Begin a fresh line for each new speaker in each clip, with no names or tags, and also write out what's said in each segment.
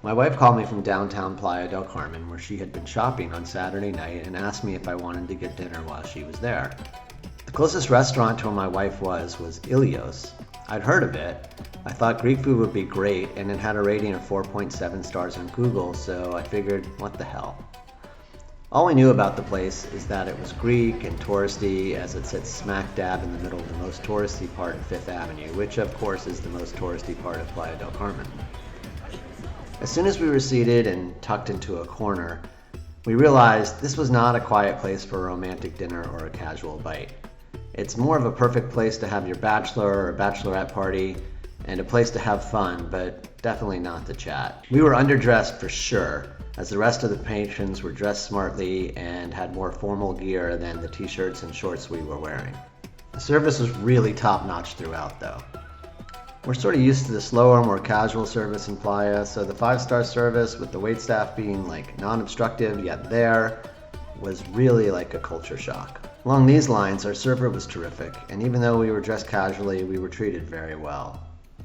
My wife called me from downtown Playa del Carmen, where she had been shopping on Saturday night, and asked me if I wanted to get dinner while she was there. The closest restaurant to where my wife was Ilios. I'd heard of it. I thought Greek food would be great, and it had a rating of 4.7 stars on Google, so I figured, what the hell. All we knew about the place is that it was Greek and touristy, as it sits smack dab in the middle of the most touristy part of Fifth Avenue, which of course is the most touristy part of Playa del Carmen. As soon as we were seated and tucked into a corner, we realized this was not a quiet place for a romantic dinner or a casual bite. It's more of a perfect place to have your bachelor or bachelorette party, and a place to have fun, but definitely not to chat. We were underdressed for sure, as the rest of the patrons were dressed smartly and had more formal gear than the t-shirts and shorts we were wearing. The service was really top-notch throughout though. We're sort of used to the slower, more casual service in Playa, so the 5-star service with the waitstaff being like non-obstructive yet there was really like a culture shock. Along these lines, our server was terrific, and even though we were dressed casually, we were treated very well.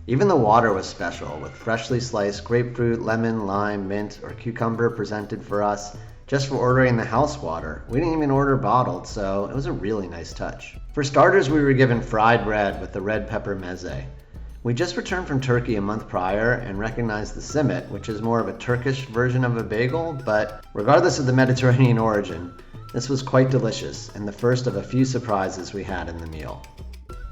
Even the water was special, with freshly sliced grapefruit, lemon, lime, mint, or cucumber presented for us just for ordering the house water. We didn't even order bottled, so it was a really nice touch. For starters, we were given fried bread with the red pepper meze. We just returned from Turkey a month prior and recognized the simit, which is more of a Turkish version of a bagel, but regardless of the Mediterranean origin, this was quite delicious and the first of a few surprises we had in the meal.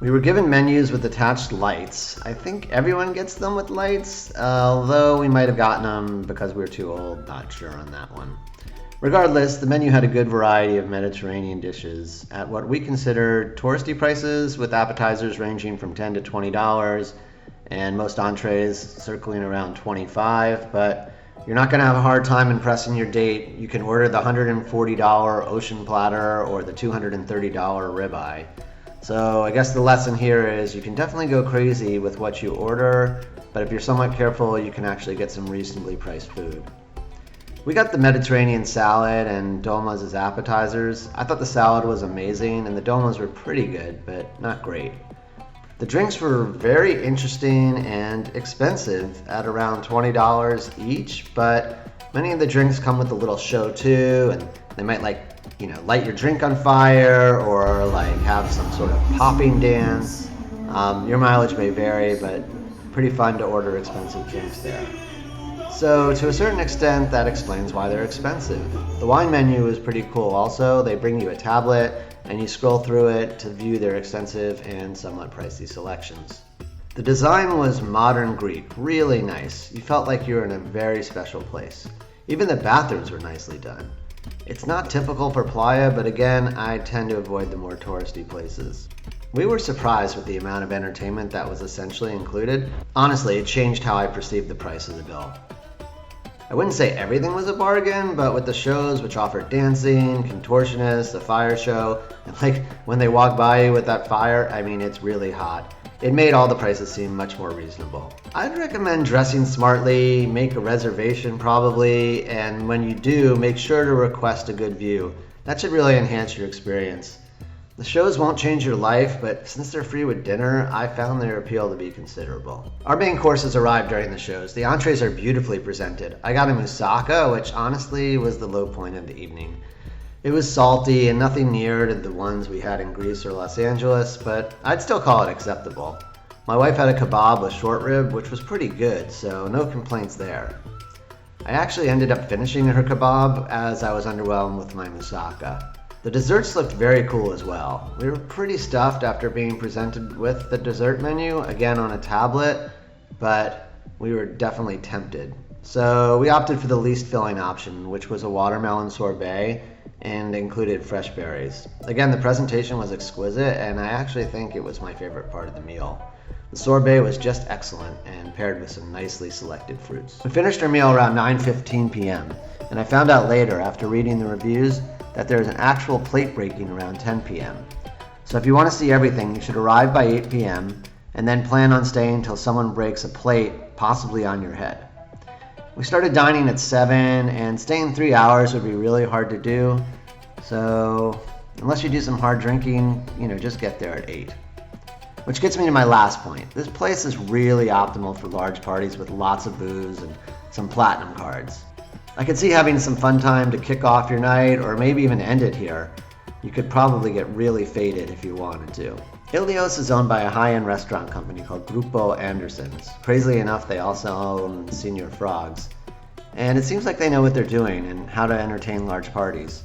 We were given menus with attached lights. I think everyone gets them with lights, although we might have gotten them because we were too old, not sure on that one. Regardless, the menu had a good variety of Mediterranean dishes at what we considered touristy prices, with appetizers ranging from $10 to $20 and most entrees circling around $25, but you're not going to have a hard time impressing your date. You can order the $140 ocean platter or the $230 ribeye. So I guess the lesson here is you can definitely go crazy with what you order, but if you're somewhat careful, you can actually get some reasonably priced food. We got the Mediterranean salad and dolmas as appetizers. I thought the salad was amazing and the dolmas were pretty good, but not great. The drinks were very interesting and expensive at around $20 each, but many of the drinks come with a little show too, and they might light your drink on fire or have some sort of popping dance. Your mileage may vary, but pretty fun to order expensive drinks there. So to a certain extent, that explains why they're expensive. The wine menu is pretty cool also. They bring you a tablet and you scroll through it to view their extensive and somewhat pricey selections. The design was modern Greek, really nice. You felt like you were in a very special place. Even the bathrooms were nicely done. It's not typical for Playa, but again, I tend to avoid the more touristy places. We were surprised with the amount of entertainment that was essentially included. Honestly, it changed how I perceived the price of the bill. I wouldn't say everything was a bargain, but with the shows which offered dancing, contortionists, a fire show, and when they walk by you with that fire, it's really hot. It made all the prices seem much more reasonable. I'd recommend dressing smartly, make a reservation probably, and when you do, make sure to request a good view. That should really enhance your experience. The shows won't change your life, but since they're free with dinner, I found their appeal to be considerable. Our main courses arrived during the shows. The entrees are beautifully presented. I got a moussaka, which honestly was the low point of the evening. It was salty and nothing near to the ones we had in Greece or Los Angeles, but I'd still call it acceptable. My wife had a kebab with short rib, which was pretty good, so no complaints there. I actually ended up finishing her kebab as I was underwhelmed with my moussaka. The desserts looked very cool as well. We were pretty stuffed after being presented with the dessert menu, again on a tablet, but we were definitely tempted. So we opted for the least filling option, which was a watermelon sorbet and included fresh berries. Again, the presentation was exquisite, and I actually think it was my favorite part of the meal. The sorbet was just excellent and paired with some nicely selected fruits. We finished our meal around 9:15 p.m., and I found out later, after reading the reviews, that there's an actual plate breaking around 10 p.m. So if you want to see everything, you should arrive by 8 p.m. and then plan on staying until someone breaks a plate, possibly on your head. We started dining at 7, and staying 3 hours would be really hard to do. So unless you do some hard drinking, just get there at 8. Which gets me to my last point. This place is really optimal for large parties with lots of booze and some platinum cards. I could see having some fun time to kick off your night or maybe even end it here. You could probably get really faded if you wanted to. Ilios is owned by a high-end restaurant company called Grupo Andersons. Crazily enough, they also own Senior Frogs. And it seems like they know what they're doing and how to entertain large parties.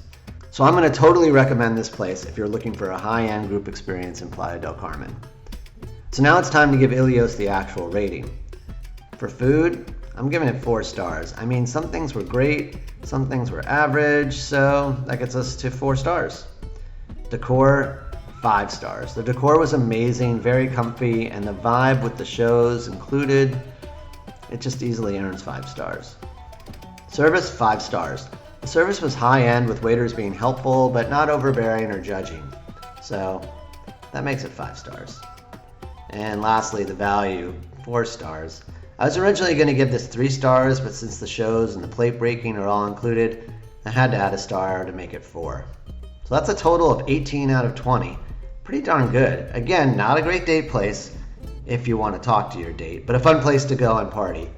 So I'm going to totally recommend this place if you're looking for a high-end group experience in Playa del Carmen. So now it's time to give Ilios the actual rating. For food, I'm giving it 4 stars. I mean, some things were great, some things were average, so that gets us to 4 stars. Decor, 5 stars. The decor was amazing, very comfy, and the vibe with the shows included, it just easily earns 5 stars. Service, 5 stars. The service was high-end with waiters being helpful, but not overbearing or judging. So that makes it 5 stars. And lastly, the value, 4 stars. I was originally going to give this 3 stars, but since the shows and the plate breaking are all included, I had to add a star to make it 4. So that's a total of 18 out of 20. Pretty darn good. Again, not a great date place if you want to talk to your date, but a fun place to go and party.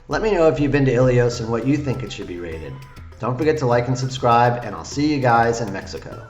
Let me know if you've been to Ilios and what you think it should be rated. Don't forget to like and subscribe, and I'll see you guys in Mexico.